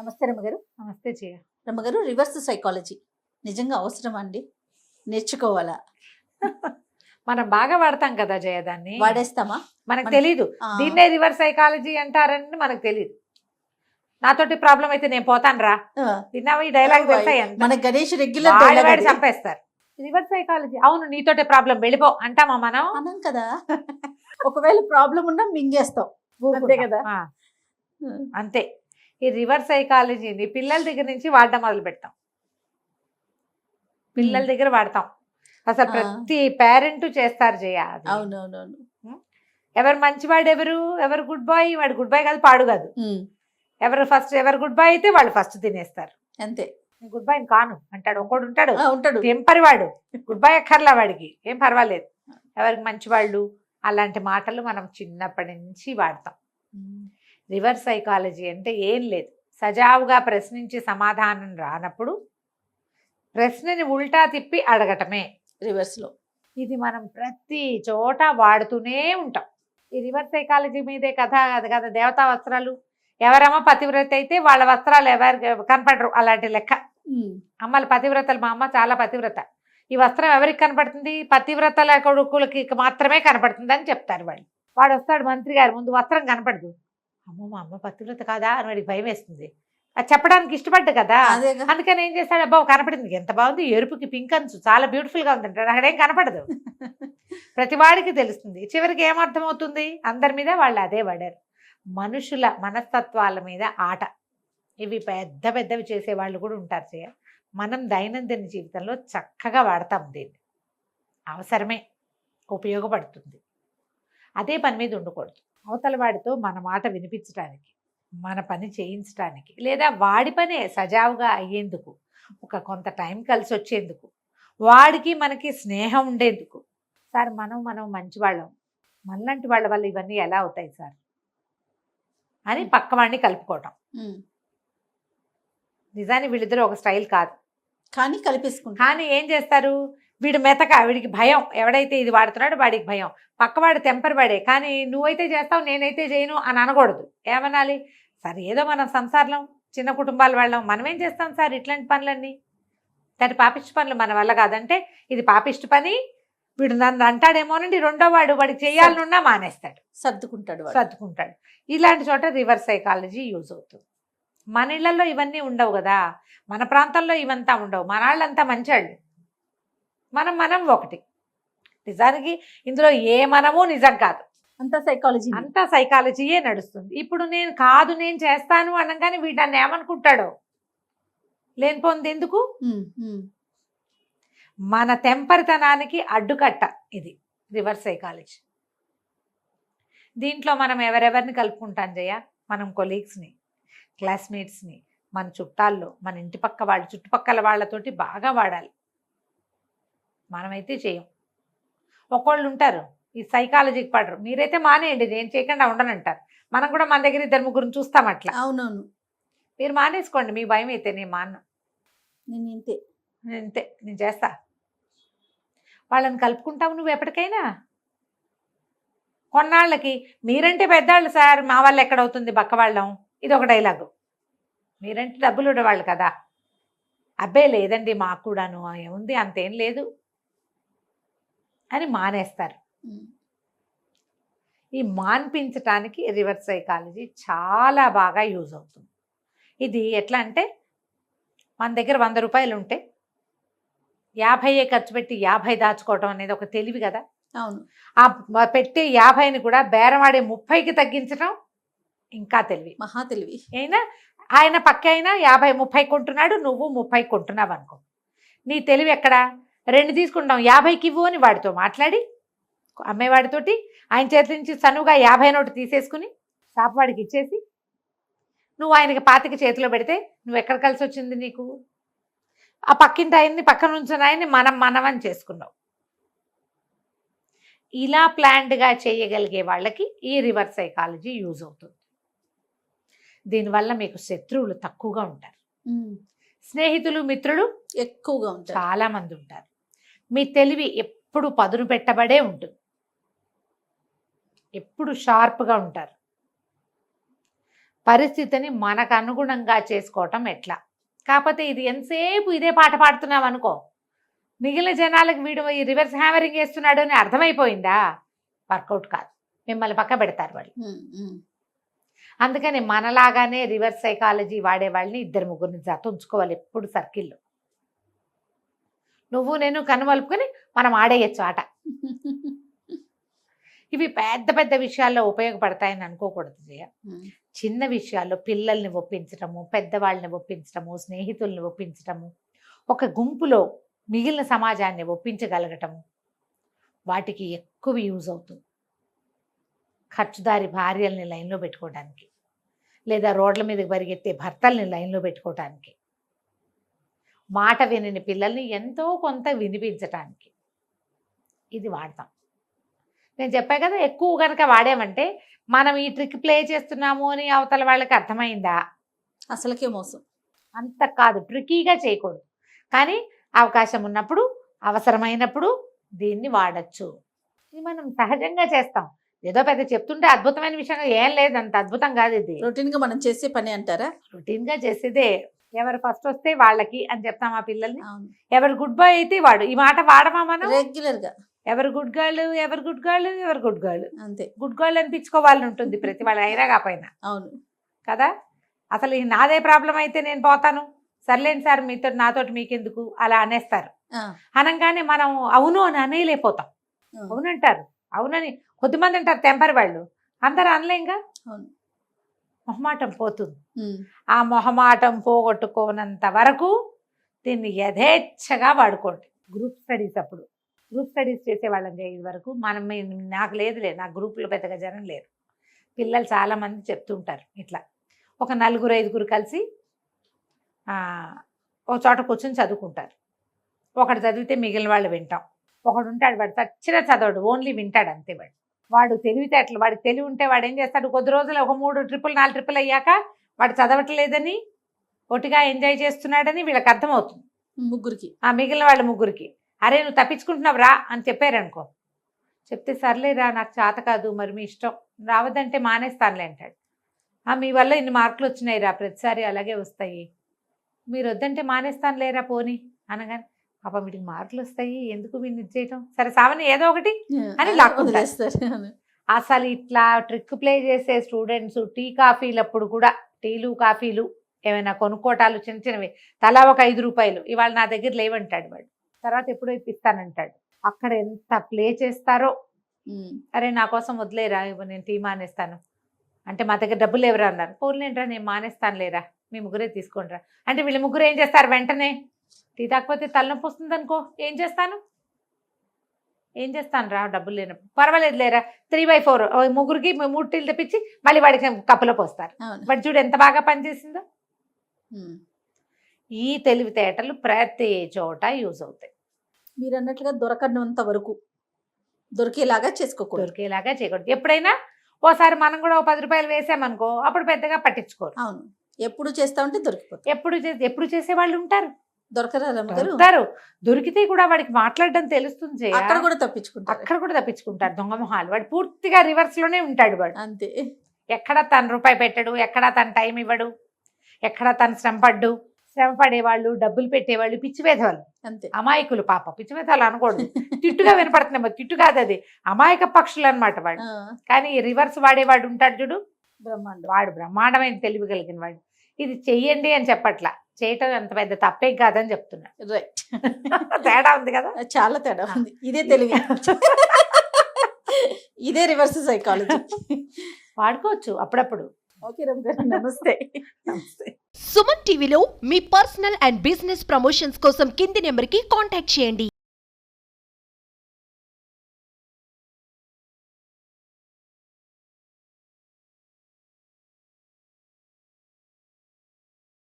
నమస్తే రమ్మగారు. నమస్తే జయ. రమ్మగారు, రివర్స్ సైకాలజీ నిజంగా అవసరమా అండి? నేర్చుకోవాలా? మనం బాగా వాడతాం కదా జయ, దాన్ని వాడేస్తామా? మనకు తెలీదు. దీన్నే రివర్స్ సైకాలజీ అంటారని మనకు తెలియదు. నాతోటి ప్రాబ్లం అయితే నేను పోతాను రా, విన్నావా ఈ డైలాగ్? తెలుసా? మన గణేష్ రెగ్యులర్ చంపేస్తారు. Reverse psychology. అవును, నీతోటే ప్రాబ్లం, వెళ్ళిపో అంటామా మనం? అనం కదా. ఒకవేళ ప్రాబ్లం ఉన్నా మింగేస్తాం, అంతే కదా. అంతే. ఈ రివర్స్ సైకాలజీని పిల్లల దగ్గర నుంచి వాడడం మొదలు పెడతాం. పిల్లల దగ్గర వాడతాం. అసలు ప్రతి పేరెంట్ చేస్తారు జయ. అవునవునవును. ఎవరు మంచివాడు, ఎవరు గుడ్ బాయ్, వాడు గుడ్ బాయ్ కాదు, పాడు కాదు. ఎవరు గుడ్ బాయ్ అయితే వాళ్ళు ఫస్ట్ తినేస్తారు. అంతే. గుడ్ బాయ్ కాను అంటాడు, ఒకడు ఉంటాడు టెంపర్ వాడు. గుడ్ బాయ్ అక్కర్లా వాడికి, ఏం పర్వాలేదు. ఎవరికి మంచివాళ్ళు, అలాంటి మాటలు మనం చిన్నప్పటి నుంచి వాడతాం. రివర్స్ సైకాలజీ అంటే ఏం లేదు, సజావుగా ప్రశ్నించి సమాధానం రానప్పుడు ప్రశ్నని ఉల్టా తిప్పి అడగటమే రివర్స్లో. ఇది మనం ప్రతి చోట వాడుతూనే ఉంటాం. ఈ రివర్స్ సైకాలజీ మీదే కథ అది కదా. దేవతా వస్త్రాలు, ఎవరమ్మ పతివ్రత అయితే వాళ్ళ వస్త్రాలు ఎవరు కనపడరు, అలాంటి లెక్క. అమ్మలు పతివ్రతలు, మా అమ్మ చాలా పతివ్రత. ఈ వస్త్రం ఎవరికి కనపడుతుంది? పతివ్రతల కొడుకులకి మాత్రమే కనపడుతుంది అని చెప్తారు వాళ్ళు. వాడు వస్తాడు మంత్రి గారి ముందు, వస్త్రం కనపడదు. అమ్మో మా అమ్మ పతివ్రత కాదా అని వాడికి భయం వేస్తుంది. అది చెప్పడానికి ఇష్టపడ్డా కదా, అందుకని ఏం చేస్తాడు, అబ్బా కనపడింది, ఎంత బాగుంది, ఎరుపుకి పింక్ అంచు చాలా బ్యూటిఫుల్ గా ఉందంటాడు. అక్కడేం కనపడదు. ప్రతివాడికి తెలుస్తుంది. చివరికి ఏమర్థమవుతుంది? అందరి మీద వాళ్ళు అదే పడారు. మనుషుల మనస్తత్వాల మీద ఆట. ఇవి పెద్ద పెద్దవి చేసే వాళ్ళు కూడా ఉంటారు చేయ. మనం దైనందిన జీవితంలో చక్కగా వాడతాం దీన్ని. అవసరమే, ఉపయోగపడుతుంది. అదే పని మీద ఉండకూడదు. అవతల వాడితో మన మాట వినిపించడానికి, మన పని చేయించడానికి, లేదా వాడి పనే సజావుగా అయ్యేందుకు, కొంత టైం కలిసి వచ్చేందుకు, వాడికి మనకి స్నేహం ఉండేందుకు. సార్ మనం మంచివాళ్ళం, మనలాంటి వాళ్ళ వల్ల ఇవన్నీ ఎలా అవుతాయి సార్ అని పక్కవాడిని కలుపుకోవటం. నిజాన్ని వీళ్ళిద్దరూ ఒక స్టైల్ కాదు, కానీ కలిపేసుకుంటారు. కానీ ఏం చేస్తారు, వీడు మెతక, వీడికి భయం, ఎవడైతే ఇది వాడుతున్నాడో వాడికి భయం. పక్కవాడు తెంపరి వాడే, కానీ నువ్వైతే చేస్తావు నేనైతే చేయను అని అనకూడదు. ఏమనాలి? సార్ ఏదో మనం సంసారం, చిన్న కుటుంబాల వాళ్ళం, మనమేం చేస్తాం సార్ ఇట్లాంటి పనులన్నీ, దాని పాపిష్టి పనులు మన వల్ల కాదంటే ఇది పాపిష్టి పని, వీడు నన్ను అంటాడేమోనండి రెండో వాడికి చేయాలనున్నా మానేస్తాడు, సర్దుకుంటాడు. ఇలాంటి చోట రివర్స్ సైకాలజీ యూజ్ అవుతుంది. మన ఇళ్లలో ఇవన్నీ ఉండవు కదా, మన ప్రాంతంలో ఇవంతా ఉండవు. మన వాళ్ళంతా మంచాళ్ళు, మనం ఒకటి. నిజానికి ఇందులో ఏ మనము నిజం కాదు, అంతా సైకాలజీయే నడుస్తుంది. ఇప్పుడు నేను చేస్తాను అనగానే వీడన్ని ఏమనుకుంటాడో లేనిపోంది ఎందుకు. మన తెంపరితనానికి అడ్డుకట్ట ఇది రివర్స్ సైకాలజీ. దీంట్లో మనం ఎవరెవరిని కలుపుకుంటాం జయ? మనం కొలీగ్స్ని, క్లాస్మేట్స్ని, మన చుట్టాల్లో, మన ఇంటి పక్క వాళ్ళు, చుట్టుపక్కల వాళ్ళతోటి బాగా వాడాలి. మనమైతే చేయం. ఒకళ్ళు ఉంటారు ఈ సైకాలజీకి పడరు, మీరైతే మానేయండి, నేను చేయకుండా ఉండనంటారు. మనం కూడా మన దగ్గర ఇద్దరు ముగ్గురిని చూస్తాం అట్లా. అవునవును. మీరు మానేసుకోండి, మీ భయం అయితే. నేను మాన్న, నేను చేస్తా. వాళ్ళని కలుపుకుంటావు నువ్వు ఎప్పటికైనా. కొన్నాళ్ళకి మీరంటే పెద్దవాళ్ళు సార్, మా వాళ్ళు ఎక్కడవుతుంది బక్కవాళ్ళం, ఇది ఒక డైలాగు. మీరంటే డబ్బులు ఉండేవాళ్ళు కదా, అబ్బే లేదండి మాకు కూడాను, ఏముంది అంతేం లేదు అని మానేస్తారు. ఈ మాన్పించటానికి రివర్స్ సైకాలజీ చాలా బాగా యూజ్ అవుతుంది. ఇది ఎట్లా అంటే, మన దగ్గర 100 రూపాయలు ఉంటే 50 ఖర్చు పెట్టి 50 దాచుకోవడం అనేది ఒక తెలివి కదా. అవును. ఆ పెట్టే 50ని కూడా బేరవాడే 30కి తగ్గించడం ఇంకా తెలివి, మహా తెలివి. అయినా ఆయన పక్క అయినా 50 30 కొంటున్నాడు, నువ్వు 30 కొంటున్నావు అనుకో, నీ తెలివి ఎక్కడ? 2 తీసుకుంటాం, 50కి ఇవ్వు అని వాడితో మాట్లాడి, అమ్మేవాడితోటి ఆయన చేతి నుంచి సనువుగా 50 నోటు తీసేసుకుని షాప్వాడికి ఇచ్చేసి, నువ్వు ఆయనకి 25 చేతిలో పెడితే నువ్వు ఎక్కడ కలిసి వచ్చింది నీకు? ఆ పక్కింటి ఆయన్ని, పక్కన ఉంచిన ఆయన్ని మనం చేసుకున్నావు. ఇలా ప్లాన్డ్గా చేయగలిగే వాళ్ళకి ఈ రివర్స్ సైకాలజీ యూజ్ అవుతుంది. దీనివల్ల మీకు శత్రువులు తక్కువగా ఉంటారు, స్నేహితులు మిత్రులు ఎక్కువగా ఉంటారు, చాలా మంది ఉంటారు. మీ తెలివి ఎప్పుడు పదును పెట్టబడే ఉంటుంది, ఎప్పుడు షార్ప్గా ఉంటారు. పరిస్థితిని మనకు అనుగుణంగా చేసుకోవటం ఎట్లా. కాకపోతే ఇది ఎంతసేపు ఇదే పాట పాడుతున్నాం అనుకో, మిగిలిన జనాలకు వీడు ఈ రివర్స్ హ్యామరింగ్ చేస్తున్నాడు అని అర్థమైపోయిందా, వర్కౌట్ కాదు, మిమ్మల్ని పక్క పెడతారు వాళ్ళు. అందుకని మనలాగానే రివర్స్ సైకాలజీ వాడే వాళ్ళని 2-3 జత ఉంచుకోవాలి ఎప్పుడు సర్కిల్లో. నువ్వు నేను కనుమలుపుకొని మనం ఆడేయచ్చు ఆట. ఇవి పెద్ద పెద్ద విషయాల్లో ఉపయోగపడతాయని అనుకోకూడదు జయ. చిన్న విషయాల్లో పిల్లల్ని ఒప్పించటము, పెద్దవాళ్ళని ఒప్పించటము, స్నేహితుల్ని ఒప్పించటము, ఒక గుంపులో మిగిలిన సమాజాన్ని ఒప్పించగలగటము, వాటికి ఎక్కువ యూజ్ అవుతుంది. ఖర్చుదారి భార్యల్ని లైన్లో పెట్టుకోవడానికి, లేదా రోడ్ల మీదకి పరిగెత్తే భర్తల్ని లైన్లో పెట్టుకోవటానికి, మాట వినని పిల్లల్ని ఎంతో కొంత వినిపించటానికి ఇది వాడతాం. నేను చెప్పా కదా, ఎక్కువ కనుక వాడామంటే మనం ఈ ట్రిక్ ప్లే చేస్తున్నాము అని అవతల వాళ్ళకి అర్థమైందా, అసలుకే మోసం. అంత కాదు, ట్రిక్కీగా చేయకూడదు. కానీ అవకాశం ఉన్నప్పుడు, అవసరమైనప్పుడు దీన్ని వాడచ్చు. ఇది మనం సహజంగా చేస్తాం. ఏదో పెద్ద చెప్తుంటే అద్భుతమైన విషయంగా ఏం లేదు, అంత అద్భుతం కాదు ఇది. రొటీన్ గా మనం చేసే పని అంటారా? రొటీన్ గా చేసేదే. ఎవరు ఫస్ట్ వస్తే వాళ్ళకి అని చెప్తాం ఆ పిల్లల్ని. ఎవరు గుడ్ బాయ్ అయితే వాడు. ఈ మాట వాడమా మనం రెగ్యులర్ గా? ఎవరు గుడ్ గర్ల్, ఎవరు గుడ్ గర్ల్, ఎవరు గుడ్ గర్ల్, అంతే. గుడ్ గర్ల్ అనిపించుకోవాలని ఉంటుంది ప్రతి వాళ్ళ అయినా కాపోయినా. అవును కదా. అసలు ఈ నాదే ప్రాబ్లం అయితే నేను పోతాను, సర్లేండి సార్ మీతో నాతోటి మీకెందుకు అలా అనేస్తారు. అనగానే మనం అవును అని అనేయలేకపోతాం. అవునంటారు, అవునని కొద్దిమంది అంటారు టెంపర్ వాళ్ళు, అందరూ అనలేంగా. మొహమాటం పోతుంది. ఆ మొహమాటం పోగొట్టుకోనంత వరకు దీన్ని యథేచ్ఛగా వాడుకోండి. గ్రూప్ స్టడీస్ అప్పుడు గ్రూప్ స్టడీస్ చేసేవాళ్ళం ఇది వరకు. నాకు లేదులే, నా గ్రూప్లో పెద్దగా జనం లేరు. పిల్లలు చాలామంది చెప్తుంటారు ఇట్లా, ఒక 4-5 కలిసి ఒక చోట కూర్చొని చదువుకుంటారు. ఒకటి చదివితే మిగిలిన వాళ్ళు వింటాం. ఒకడు ఉంటాడు, వాడు చచ్చిన చదవడు, ఓన్లీ వింటాడు అంతే. వాడు తెలివితేటలు, వాడికి తెలివి ఉంటే వాడు ఏం చేస్తాడు, కొద్ది రోజులు ఒక 3 ట్రిప్పులు 4 ట్రిప్పులు అయ్యాక వాడు చదవట్లేదని, ఒట్టిగా ఎంజాయ్ చేస్తున్నాడని వీళ్ళకి అర్థమవుతుంది. ముగ్గురికి, ఆ మిగిలిన వాళ్ళ ముగ్గురికి, అరే నువ్వు తప్పించుకుంటున్నావు రా అని చెప్పారనుకో, చెప్తే సర్లేరా నాకు చేత కాదు, మరి మీ ఇష్టం, రావద్దంటే మానేస్తానులే అంటాడు. మీ వల్ల ఇన్ని మార్కులు వచ్చినాయి రా, ప్రతిసారి అలాగే వస్తాయి, మీరు వద్దంటే మానేస్తాను లేరా పోనీ అనగానే, పాప వీటికి మార్కులు వస్తాయి ఎందుకు వీడిని చేయటం, సరే సావని ఏదో ఒకటి అని లాక్కుంటారు. అసలు ఇట్లా ట్రిక్ ప్లే చేసే స్టూడెంట్స్ టీ కాఫీలప్పుడు కూడా, టీలు కాఫీలు ఏమైనా కొనుక్కోటాలు చిన్న చిన్నవి, తలా ఒక 5 రూపాయలు ఇవాళ నా దగ్గర లేవంటాడు వాడు, తర్వాత ఎప్పుడో ఇప్పిస్తానంటాడు. అక్కడ ఎంత ప్లే చేస్తారో. అరే నా కోసం వదిలేరా, నేను టీ మానేస్తాను అంటే, మా దగ్గర డబ్బులు ఎవరా అన్నారు, పోలేంట్రా నేను మానేస్తాను లేరా, మీ ముగ్గురే తీసుకోండిరా అంటే, వీళ్ళు ముగ్గురు ఏం చేస్తారు, వెంటనే టీ తాకపోతే తలనొప్పి వస్తుంది అనుకో, ఏం చేస్తాను రా, డబ్బులు లేనప్పుడు పర్వాలేదు లేరా, 3/4 ముగ్గురికి 3 టీలు తెప్పించి మళ్ళీ వాడికి కప్పులో పోస్తారు. వాడు చూడు ఎంత బాగా పనిచేసిందో. ఈ తెలివితేటలు ప్రతి చోట యూజ్ అవుతాయి. మీరు అన్నట్లుగా దొరకనంత వరకు దొరికేలాగా చేసుకోకూడదు. ఎప్పుడైనా ఓసారి మనం కూడా 10 రూపాయలు వేసామనుకో, అప్పుడు పెద్దగా పట్టించుకోరు. అవును, ఎప్పుడు చేస్తా ఉంటే దొరికిపోతుంది. ఎప్పుడు చేసే వాళ్ళు ఉంటారు, దొరకరు. దొరికితే కూడా వాడికి మాట్లాడడం తెలుస్తుంది, అక్కడ కూడా తప్పించుకుంటారు. దొంగ మొహాలు. వాడు పూర్తిగా రివర్స్ లోనే ఉంటాడు వాడు. అంతే. ఎక్కడ తను రూపాయి పెట్టడు, ఎక్కడ తన టైం ఇవ్వడు, ఎక్కడ తను శ్రమ పడేవాళ్ళు, డబ్బులు పెట్టేవాళ్ళు పిచ్చి వేధవాళ్ళు, అంతే. అమాయకులు. పాప పిచ్చి వేధవాళ్ళు అనకూడదు, తిట్టుగా వినపడుతున్నాయి, తిట్టు కాదు అది, అమాయక పక్షులు అనమాట వాడు. కానీ రివర్స్ వాడేవాడు ఉంటాడు చూడు, వాడు బ్రహ్మాండమైన తెలివి కలిగిన వాడు. ఇది చెయ్యండి అని చెప్పట్లా, చేయటం అంత పెద్ద తప్పేం కాదని చెప్తున్నా. రైట్. తేడా ఉంది కదా, చాలా తేడా ఉంది. ఇదే తెలివి, ఇదే రివర్స్ సైకాలజీ. వాడుకోవచ్చు అప్పుడప్పుడు. ఓకే రమ్య గారు, నమస్తే. సుమన్ టీవీలో మీ పర్సనల్ అండ్ బిజినెస్ ప్రమోషన్స్ కోసం కింది నెంబర్కి కాంటాక్ట్ చేయండి.